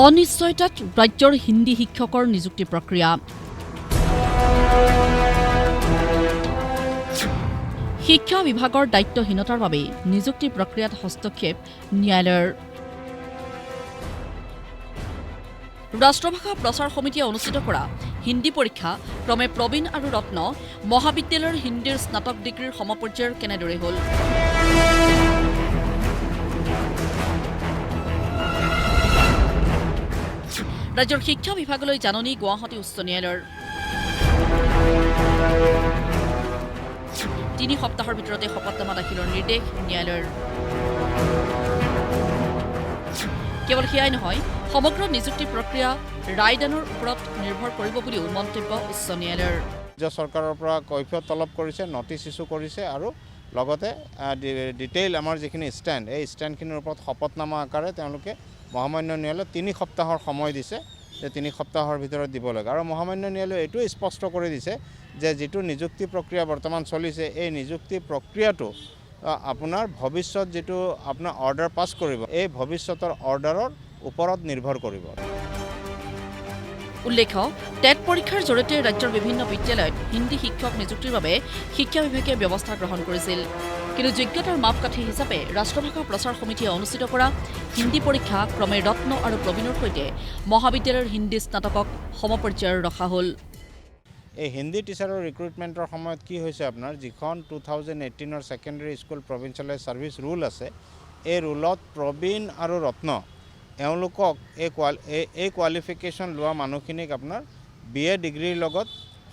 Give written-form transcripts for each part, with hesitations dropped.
অনিশ্চয়তাত ৰাজ্যৰ হিন্দী শিক্ষকৰ নিযুক্তি প্ৰক্ৰিয়া। শিক্ষা বিভাগৰ দায়িত্বহীনতাৰ বাবে নিযুক্তি প্ৰক্ৰিয়াত হস্তক্ষেপ ন্যায়ালয়ৰ। ৰাষ্ট্ৰভাষা প্ৰচাৰ সমিতিয়ে অনুষ্ঠিত কৰা হিন্দী পৰীক্ষা ক্ৰমে প্ৰবীণ আৰু ৰত্ন মহাবিদ্যালয়ৰ হিন্দীৰ স্নাতক ডিগ্ৰীৰ সমপৰ্যায়ৰ কেনেদৰে হ'ল? ৰাজ্যৰ শিক্ষা বিভাগলৈ জাননী গুৱাহাটী উচ্চ ন্যায়ালয়ৰ। ৩ সপ্তাহৰ ভিতৰতে শপতনামা দাখিলৰ নিৰ্দেশ ন্যায়ালয়ৰ। কেৱল সেয়াই নহয়, সমগ্ৰ নিযুক্তি প্ৰক্ৰিয়া ৰায়দানৰ ওপৰত নিৰ্ভৰ কৰিব বুলিও মন্তব্য উচ্চ ন্যায়ালয়ৰ। ৰাজ্য চৰকাৰৰ পৰা কৈফিয়ত তলব কৰিছে, নটিচ ইছ্যু কৰিছে আৰু লগতে ডিটেইল আমাৰ যিখিনি ষ্টেণ্ড, এই ষ্টেণ্ডখিনিৰ ওপৰত শপতনামা আকাৰে তেওঁলোকে মহামান্য ন্যায়ালয়ত 3 সপ্তাহৰ সময় দিছে যে 3 সপ্তাহৰ ভিতৰত দিব লাগে। আৰু মহামান্য ন্যায়ালয়ে এইটো স্পষ্ট কৰি দিছে যে যিটো নিযুক্তি প্ৰক্ৰিয়া বৰ্তমান চলিছে, এই নিযুক্তি প্ৰক্ৰিয়াটো আপোনাৰ ভৱিষ্যত যিটো আপোনাৰ অৰ্ডাৰ পাছ কৰিব, এই ভৱিষ্যতৰ অৰ্ডাৰৰ ওপৰত নিৰ্ভৰ কৰিব। উল্লেখ্য, টেট পৰীক্ষাৰ জৰিয়তে ৰাজ্যৰ বিভিন্ন বিদ্যালয়ত হিন্দী শিক্ষক নিযুক্তিৰ বাবে শিক্ষা বিভাগে ব্যৱস্থা গ্ৰহণ কৰিছিল। কিন্তু যোগ্যতাৰ মাপকাঠি হিচাপে ৰাষ্ট্ৰভাষা প্ৰচাৰ সমিতিয়ে অনুষ্ঠিত কৰা হিন্দী পৰীক্ষা ক্ৰমে ৰত্ন আৰু প্ৰবীণৰ সৈতে মহাবিদ্যালয়ৰ হিন্দী স্নাতকক সমপৰ্যায়ৰ ৰখা হ'ল। এই হিন্দী টিচাৰৰ ৰিক্ৰুটমেণ্টৰ সময়ত কি হৈছে, আপোনাৰ যিখন 2018 secondary school provincialise service rule আছে, এই ৰুলত প্ৰবীণ আৰু ৰত্ন এওঁলোকক এই কোৱালিফিকেশ্যন লোৱা মানুহখিনিক আপোনাৰ BA ডিগ্ৰীৰ লগত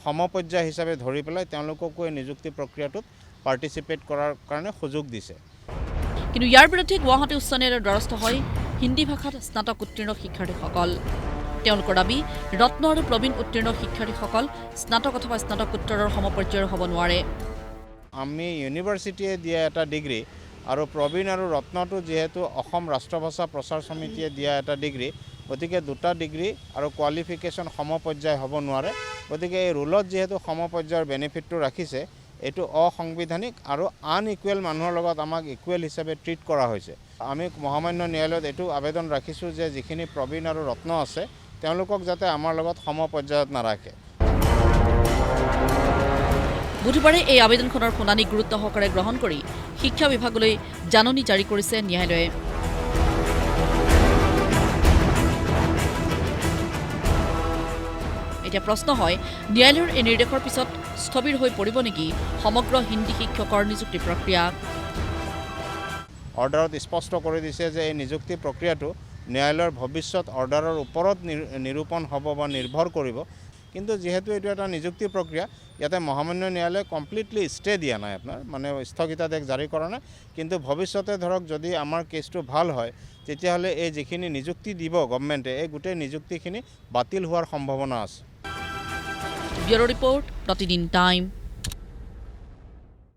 সমপৰ্যায় হিচাপে ধৰি পেলাই তেওঁলোককো এই নিযুক্তি প্ৰক্ৰিয়াটোত পাৰ্টিচিপেট কৰাৰ কাৰণে সুযোগ দিছে। কিন্তু ইয়াৰ বিৰুদ্ধে গুৱাহাটী উচ্চ ন্যায়ালয়ৰ দ্বাৰস্থ হয় হিন্দী ভাষাত স্নাতক উত্তীৰ্ণ শিক্ষাৰ্থীসকল। তেওঁলোকৰ দাবী, ৰত্ন আৰু প্ৰবীণ উত্তীৰ্ণ শিক্ষাৰ্থীসকল স্নাতক অথবা স্নাতকোত্তৰৰ সমপৰ্যায়ৰ হ'ব নোৱাৰে। আমি ইউনিভাৰ্চিটিয়ে দিয়া এটা ডিগ্ৰী আৰু প্ৰবীণ আৰু ৰত্নটো যিহেতু অসম ৰাষ্ট্ৰভাষা প্ৰচাৰ সমিতিয়ে দিয়া এটা ডিগ্ৰী, গতিকে দুটা ডিগ্ৰী আৰু কোৱালিফিকেশ্যন সমপৰ্যায় হ'ব নোৱাৰে। গতিকে এই ৰুলত যিহেতু সমপৰ্যায়ৰ বেনিফিটটো ৰাখিছে, এইটো অসাংবিধানিক আৰু আনইকুৱেল মানুহৰ লগত আমাক ইকুৱেল হিচাপে ট্ৰিট কৰা হৈছে। আমি মহামান্য ন্যায়ালয়ত এইটো আবেদন ৰাখিছোঁ যে যিখিনি প্ৰবীণ আৰু ৰত্ন আছে, তেওঁলোকক যাতে আমাৰ লগত সমপৰ্যায়ত নাৰাখে। বুধবাৰে এই আবেদনখনৰ শুনানি গুৰুত্ব সহকাৰে গ্ৰহণ কৰি শিক্ষা বিভাগলৈ জাননী জাৰি কৰিছে ন্যায়ালয়ে। এতিয়া প্ৰশ্ন হয়, ন্যায়ালয়ৰ এই নিৰ্দেশৰ পিছত স্থবিৰ হৈ পৰিব নেকি সমগ্ৰ হিন্দী শিক্ষকৰ নিযুক্তি প্ৰক্ৰিয়া? অৰ্ডাৰত স্পষ্ট কৰি দিছে যে এই নিযুক্তি প্ৰক্ৰিয়াটো ন্যায়ালয়ৰ ভৱিষ্যত অৰ্ডাৰৰ ওপৰত নিৰূপণ হ'ব বা নিৰ্ভৰ কৰিব। কিন্তু যিহেতু এইটো এটা নিযুক্তি প্ৰক্ৰিয়া, ইয়াতে মহামান্য ন্যায়ালয়ে কমপ্লিটলি ষ্টে দিয়া নাই, আপোনাৰ মানে স্থগিতাদেশ জাৰি কৰা নাই। কিন্তু ভৱিষ্যতে ধৰক যদি আমাৰ কেছটো ভাল হয়, তেতিয়াহ'লে এই যিখিনি নিযুক্তি দিব গভৰ্ণমেণ্টে, এই গোটেই নিযুক্তিখিনি বাতিল হোৱাৰ সম্ভাৱনা আছে। ব্যুৰো ৰিপৰ্ট, প্ৰতিদিন টাইম।